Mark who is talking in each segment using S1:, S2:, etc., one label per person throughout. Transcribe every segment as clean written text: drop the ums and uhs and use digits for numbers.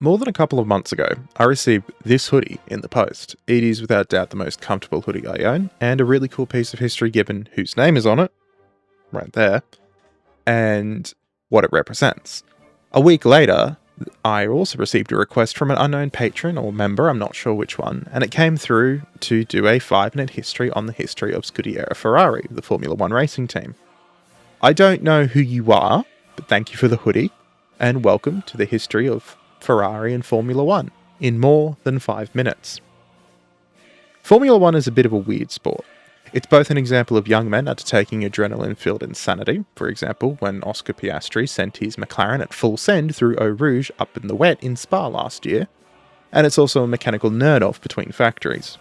S1: More than a couple of months ago, I received this hoodie in the post. It is without doubt the most comfortable hoodie I own, and a really cool piece of history given whose name is on it, right there, and what it represents. A week later, I also received a request from an unknown patron or member, I'm not sure which one, and it came through to do a 5-minute history on the history of Scuderia Ferrari, the Formula One racing team. I don't know who you are, but thank you for the hoodie, and welcome to the history of Ferrari and Formula One in more than 5 minutes. Formula One is a bit of a weird sport. It's both an example of young men undertaking adrenaline-filled insanity, for example, when Oscar Piastri sent his McLaren at full send through Eau Rouge up in the wet in Spa last year, and it's also a mechanical nerd-off between factories.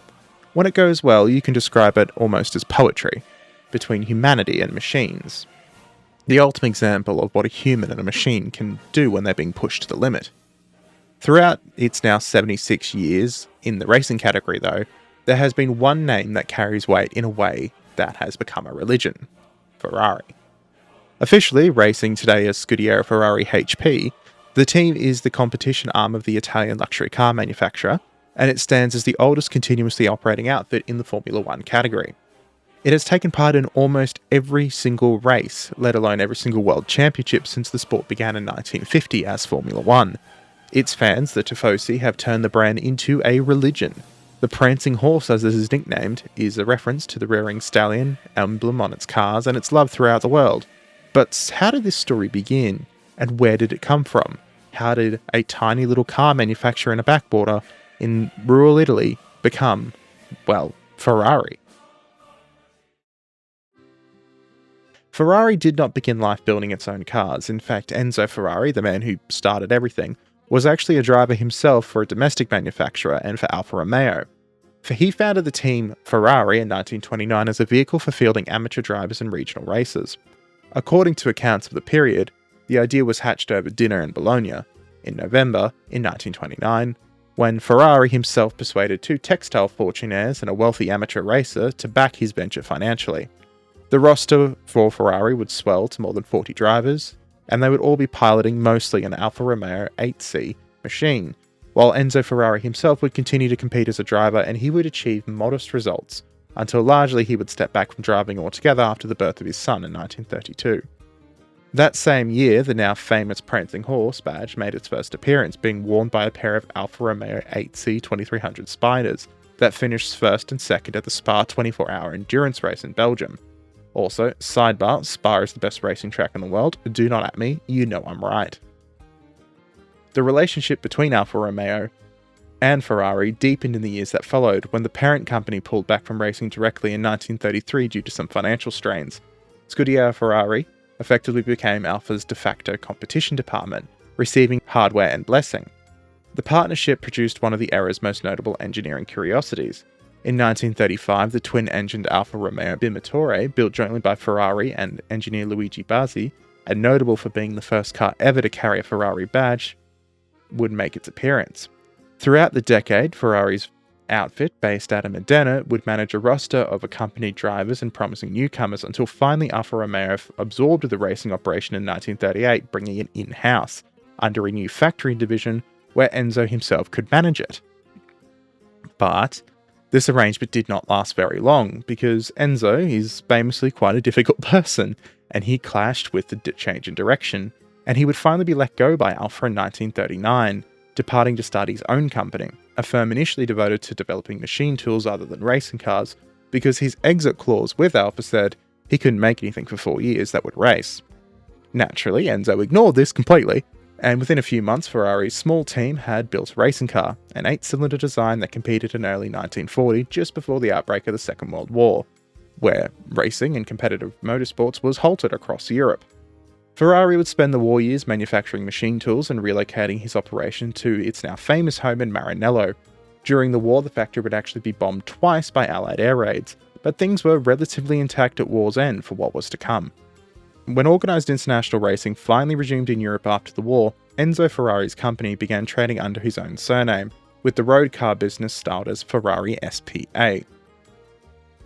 S1: When it goes well, you can describe it almost as poetry, between humanity and machines. The ultimate example of what a human and a machine can do when they're being pushed to the limit. Throughout its now 76 years in the racing category though, there has been one name that carries weight in a way that has become a religion: Ferrari. Officially racing today as Scuderia Ferrari HP, the team is the competition arm of the Italian luxury car manufacturer, and it stands as the oldest continuously operating outfit in the Formula One category. It has taken part in almost every single race, let alone every single world championship since the sport began in 1950 as Formula One. Its fans, the Tifosi, have turned the brand into a religion. The prancing horse, as it is nicknamed, is a reference to the rearing stallion emblem on its cars and its loved throughout the world. But how did this story begin? And where did it come from? How did a tiny little car manufacturer in a backwater in rural Italy become, well, Ferrari? Ferrari did not begin life building its own cars. In fact, Enzo Ferrari, the man who started everything, was actually a driver himself for a domestic manufacturer and for Alfa Romeo. For he founded the team Ferrari in 1929 as a vehicle for fielding amateur drivers in regional races. According to accounts of the period, the idea was hatched over dinner in Bologna in November in 1929, when Ferrari himself persuaded two textile fortunaires and a wealthy amateur racer to back his venture financially. The roster for Ferrari would swell to more than 40 drivers, and they would all be piloting mostly an Alfa Romeo 8C machine, while Enzo Ferrari himself would continue to compete as a driver, and he would achieve modest results, until largely he would step back from driving altogether after the birth of his son in 1932. That same year, the now famous prancing horse badge made its first appearance, being worn by a pair of Alfa Romeo 8C 2300 Spiders that finished first and second at the Spa 24-hour endurance race in Belgium. Also, sidebar, Spa is the best racing track in the world. Do not at me, you know I'm right. The relationship between Alfa Romeo and Ferrari deepened in the years that followed when the parent company pulled back from racing directly in 1933 due to some financial strains. Scuderia Ferrari effectively became Alfa's de facto competition department, receiving hardware and blessing. The partnership produced one of the era's most notable engineering curiosities. In 1935, the twin-engined Alfa Romeo Bimatore, built jointly by Ferrari and engineer Luigi Bazzi, and notable for being the first car ever to carry a Ferrari badge, would make its appearance. Throughout the decade, Ferrari's outfit, based out of Modena, would manage a roster of accompanied drivers and promising newcomers until finally Alfa Romeo absorbed the racing operation in 1938, bringing it in-house, under a new factory division where Enzo himself could manage it. But this arrangement did not last very long, because Enzo is famously quite a difficult person, and he clashed with the change in direction, and he would finally be let go by Alfa in 1939, departing to start his own company, a firm initially devoted to developing machine tools other than racing cars, because his exit clause with Alfa said he couldn't make anything for 4 years that would race. Naturally, Enzo ignored this completely, and within a few months Ferrari's small team had built a racing car, an 8-cylinder design that competed in early 1940, just before the outbreak of the Second World War, where racing and competitive motorsports was halted across Europe. Ferrari would spend the war years manufacturing machine tools and relocating his operation to its now famous home in Maranello. During the war, the factory would actually be bombed twice by Allied air raids, but things were relatively intact at war's end for what was to come. When organised international racing finally resumed in Europe after the war, Enzo Ferrari's company began trading under his own surname, with the road car business styled as Ferrari SPA.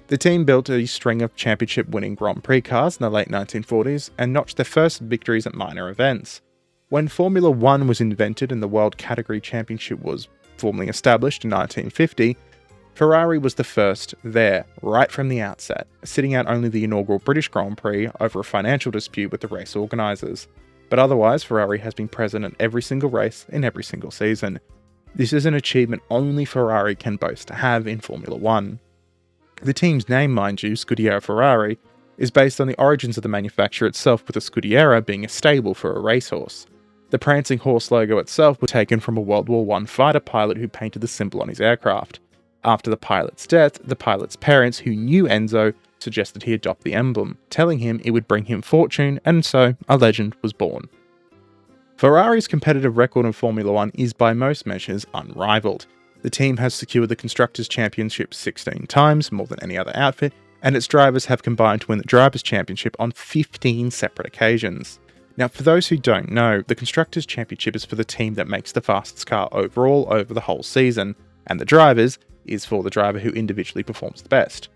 S1: The team built a string of championship-winning Grand Prix cars in the late 1940s and notched their first victories at minor events. When Formula One was invented and the World Category Championship was formally established in 1950, Ferrari was the first there, right from the outset, sitting out only the inaugural British Grand Prix over a financial dispute with the race organisers. But otherwise, Ferrari has been present at every single race in every single season. This is an achievement only Ferrari can boast to have in Formula One. The team's name, mind you, Scuderia Ferrari, is based on the origins of the manufacturer itself, with a Scudiera being a stable for a racehorse. The prancing horse logo itself was taken from a World War I fighter pilot who painted the symbol on his aircraft. After the pilot's death, the pilot's parents, who knew Enzo, suggested he adopt the emblem, telling him it would bring him fortune, and so a legend was born. Ferrari's competitive record in Formula One is by most measures unrivaled. The team has secured the Constructors' Championship 16 times, more than any other outfit, and its drivers have combined to win the Drivers' Championship on 15 separate occasions. Now, for those who don't know, the Constructors' Championship is for the team that makes the fastest car overall over the whole season, and the Drivers is for the driver who individually performs the best.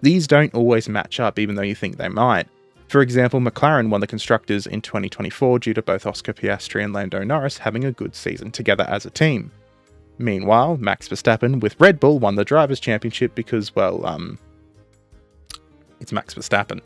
S1: These don't always match up, even though you think they might. For example, McLaren won the Constructors in 2024 due to both Oscar Piastri and Lando Norris having a good season together as a team. Meanwhile, Max Verstappen with Red Bull won the Drivers' Championship because, it's Max Verstappen.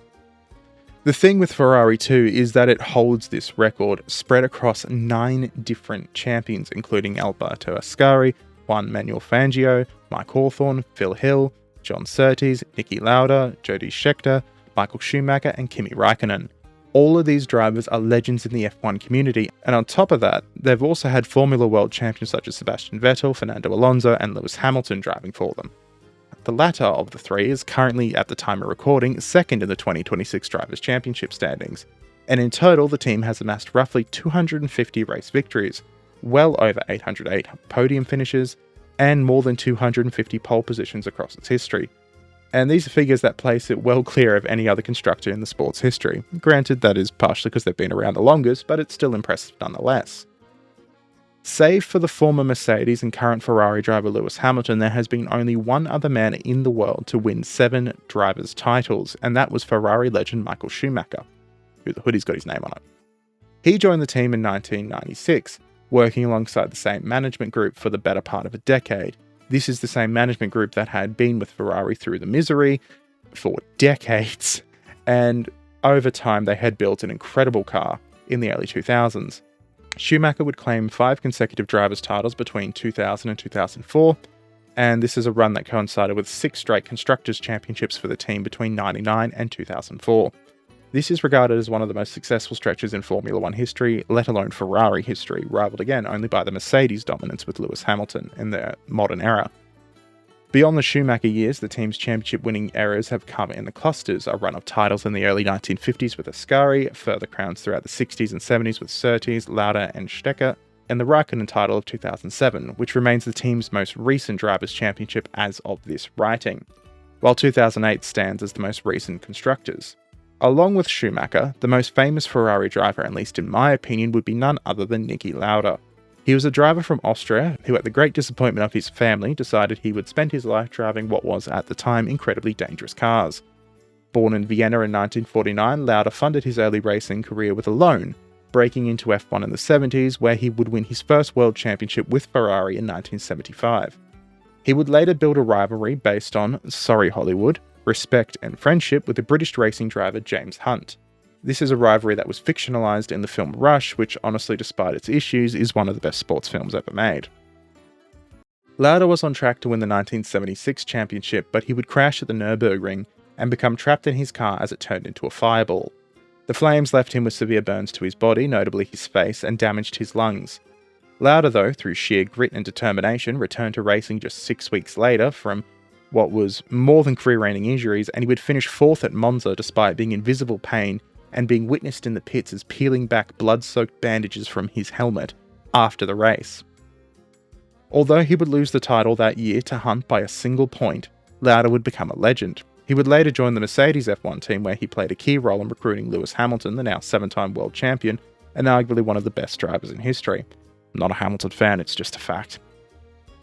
S1: The thing with Ferrari too is that it holds this record spread across 9 different champions, including Alberto Ascari, Juan Manuel Fangio, Mike Hawthorn, Phil Hill, John Surtees, Niki Lauda, Jody Scheckter, Michael Schumacher, and Kimi Raikkonen. All of these drivers are legends in the F1 community, and on top of that, they've also had Formula World champions such as Sebastian Vettel, Fernando Alonso, and Lewis Hamilton driving for them. The latter of the three is currently, at the time of recording, second in the 2026 Drivers' Championship standings, and in total the team has amassed roughly 250 race victories, well over 808 podium finishes, and more than 250 pole positions across its history. And these are figures that place it well clear of any other constructor in the sport's history. Granted, that is partially because they've been around the longest, but it's still impressive nonetheless. Save for the former Mercedes and current Ferrari driver Lewis Hamilton, there has been only one other man in the world to win 7 drivers' titles, and that was Ferrari legend Michael Schumacher, who the hoodie's got his name on it. He joined the team in 1996, working alongside the same management group for the better part of a decade. This is the same management group that had been with Ferrari through the misery for decades, and over time they had built an incredible car in the early 2000s. Schumacher would claim 5 consecutive drivers' titles between 2000 and 2004, and this is a run that coincided with 6 straight Constructors' Championships for the team between 1999 and 2004. This is regarded as one of the most successful stretches in Formula One history, let alone Ferrari history, rivaled again only by the Mercedes dominance with Lewis Hamilton in the modern era. Beyond the Schumacher years, the team's championship-winning eras have come in the clusters, a run of titles in the early 1950s with Ascari, further crowns throughout the 60s and 70s with Surtees, Lauda and Scheckter, and the Raikkonen title of 2007, which remains the team's most recent Drivers' Championship as of this writing, while 2008 stands as the most recent Constructors. Along with Schumacher, the most famous Ferrari driver, at least in my opinion, would be none other than Niki Lauda. He was a driver from Austria who, at the great disappointment of his family, decided he would spend his life driving what was, at the time, incredibly dangerous cars. Born in Vienna in 1949, Lauda funded his early racing career with a loan, breaking into F1 in the 70s, where he would win his first world championship with Ferrari in 1975. He would later build a rivalry based on, sorry Hollywood, respect and friendship with the British racing driver James Hunt. This is a rivalry that was fictionalised in the film Rush, which honestly, despite its issues, is one of the best sports films ever made. Lauda was on track to win the 1976 championship, but he would crash at the Nürburgring and become trapped in his car as it turned into a fireball. The flames left him with severe burns to his body, notably his face, and damaged his lungs. Lauda, though, through sheer grit and determination, returned to racing just 6 weeks later from what was more than career-ending injuries, and he would finish 4th at Monza despite being in visible pain and being witnessed in the pits as peeling back blood-soaked bandages from his helmet after the race. Although he would lose the title that year to Hunt by a single point, Lauda would become a legend. He would later join the Mercedes F1 team, where he played a key role in recruiting Lewis Hamilton, the now 7-time world champion, and arguably one of the best drivers in history. I'm not a Hamilton fan, it's just a fact.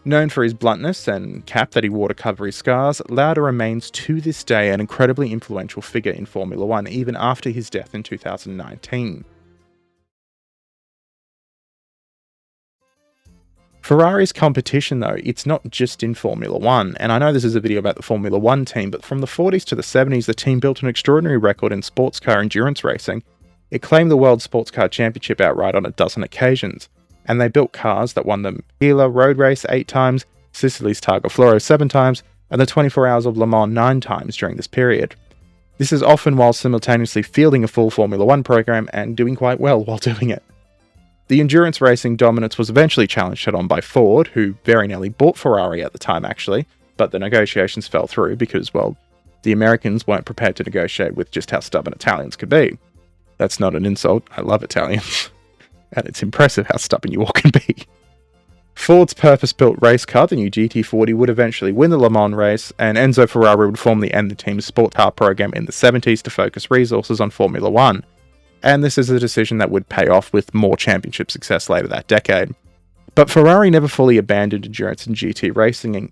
S1: Known for his bluntness and cap that he wore to cover his scars, Lauda remains to this day an incredibly influential figure in Formula One, even after his death in 2019. Ferrari's competition, though, it's not just in Formula One, and I know this is a video about the Formula One team, but from the 40s to the 70s, the team built an extraordinary record in sports car endurance racing. It claimed the World Sports Car Championship outright on a dozen occasions, and they built cars that won the Gila Road Race 8 times, Sicily's Targa Florio 7 times, and the 24 Hours of Le Mans 9 times during this period. This is often while simultaneously fielding a full Formula One program and doing quite well while doing it. The endurance racing dominance was eventually challenged head-on by Ford, who very nearly bought Ferrari at the time actually, but the negotiations fell through because, well, the Americans weren't prepared to negotiate with just how stubborn Italians could be. That's not an insult, I love Italians, and it's impressive how stubborn you all can be. Ford's purpose-built race car, the new GT40, would eventually win the Le Mans race, and Enzo Ferrari would formally end the team's sport car program in the 70s to focus resources on Formula One. And this is a decision that would pay off with more championship success later that decade. But Ferrari never fully abandoned endurance and GT racing.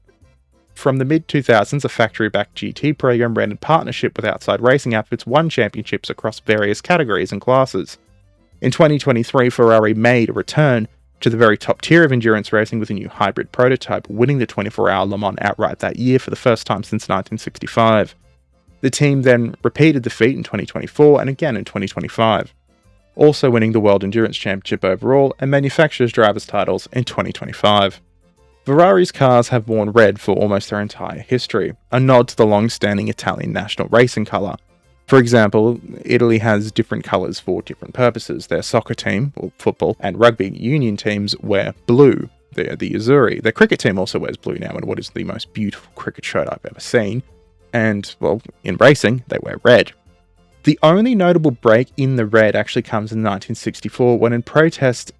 S1: From the mid-2000s, a factory-backed GT program ran in partnership with outside racing outfits won championships across various categories and classes. In 2023, Ferrari made a return to the very top tier of endurance racing with a new hybrid prototype, winning the 24-hour Le Mans outright that year for the first time since 1965. The team then repeated the feat in 2024 and again in 2025, also winning the World Endurance Championship overall and manufacturers' drivers' titles in 2025. Ferrari's cars have worn red for almost their entire history, a nod to the long-standing Italian national racing colour. For example, Italy has different colours for different purposes. Their soccer team, or football, and rugby union teams wear blue. They're the Azzurri. Their cricket team also wears blue now in what is the most beautiful cricket shirt I've ever seen. And, well, in racing, they wear red. The only notable break in the red actually comes in 1964 when, in protest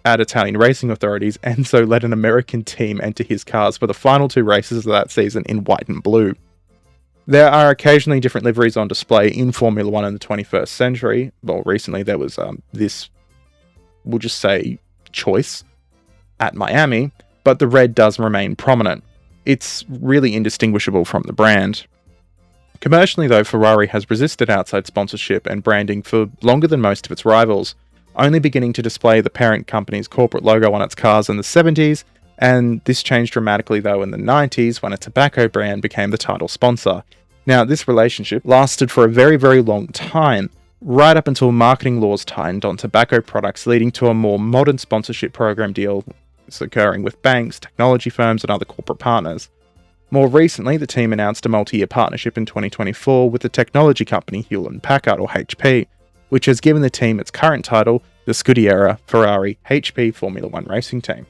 S1: at Italian racing authorities, Enzo let an American team enter his cars for the final 2 races of that season in white and blue. There are occasionally different liveries on display in Formula One in the 21st century. Well, recently there was this, we'll just say, choice at Miami, but the red does remain prominent. It's really indistinguishable from the brand. Commercially, though, Ferrari has resisted outside sponsorship and branding for longer than most of its rivals, only beginning to display the parent company's corporate logo on its cars in the 70s, and this changed dramatically, though, in the 90s when a tobacco brand became the title sponsor. Now, this relationship lasted for a very, very long time, right up until marketing laws tightened on tobacco products, leading to a more modern sponsorship program deal occurring with banks, technology firms, and other corporate partners. More recently, the team announced a multi-year partnership in 2024 with the technology company Hewlett-Packard, or HP, which has given the team its current title, the Scuderia Ferrari HP Formula One Racing Team.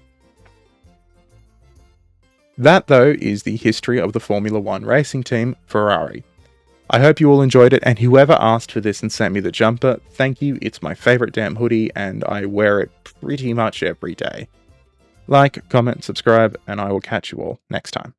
S1: That, though, is the history of the Formula One racing team, Ferrari. I hope you all enjoyed it, and whoever asked for this and sent me the jumper, thank you, it's my favourite damn hoodie, and I wear it pretty much every day. Like, comment, subscribe, and I will catch you all next time.